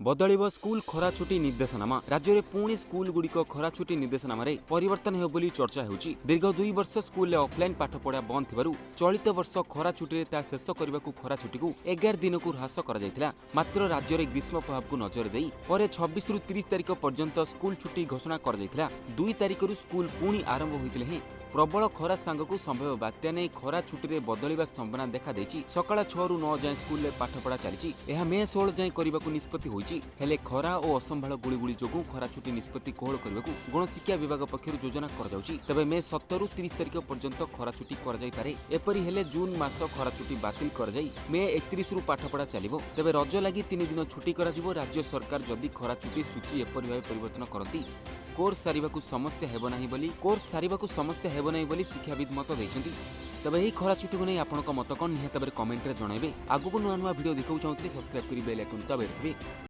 बदलिब school खरा छुट्टी निर्देशनामा। राज्य में पुणी स्कूल गुड़िक खरा छुट्टी निर्देशनामा परिवर्तन हो बोली चर्चा होउछि। दीर्घ 2 वर्ष स्कूल ऑफलाइन पाठ पढ़ा बंद थिबारु चलित वर्ष खरा छुट्टी ता शेष करने को खरा छुट्टी को 11 दिन को ह्रास करा जायतिला। मात्र राज्य में ग्रीष्म प्रभाव को नजर देई परे 26 रु 30 तारिख पर्यंत स्कूल छुट्टी घोषणा कर जायतिला। 2 तारिख रु स्कूल पुणी आरंभ होइतिले हे प्रबल खरा सांग को संभव बात्या नहीं खरा छुट्टी रे बदलिबा संभावना देखा देछि। सकाळ 6 रु 9 जाए स्कूल रे पाठ पढ़ा चली। यह मे 16 जाए करने को निष्पत्ति होइछि। हेले खरा और असंभाल गुड़ीगुड़ी जोगु खरा छुट्टी निष्पत्ति कोहल करने को गणशिक्षा विभाग पक्षर योजना कर जाउछि। तबे मे 17 रु 30 तारिख पर्यंत खरा छुट्टी कर जाई पारे। एपरि हेले जून मास खरा छुट्टी बातिल कर जाई मे 31 रु पाठ पढ़ा चलिबो। तबे रज लागि 3 दिन छुट्टी करा जिवो। राज्य सरकार जदि खरा छुट्टी सूची एपरि भाव परिवर्तन करती कोर्स सारिबाकू समस्या हेबो नाही बोली शिक्षाविद मत देइछन्ति। तबे एही खरा छुट्टी को नहीं आपनका मत कोन निहात कमेंट रे जणाइबे। आगु को नुआ नुआ वीडियो देखौ चाहूतले सब्सक्राइब करि बेल आइकन दबाइबे।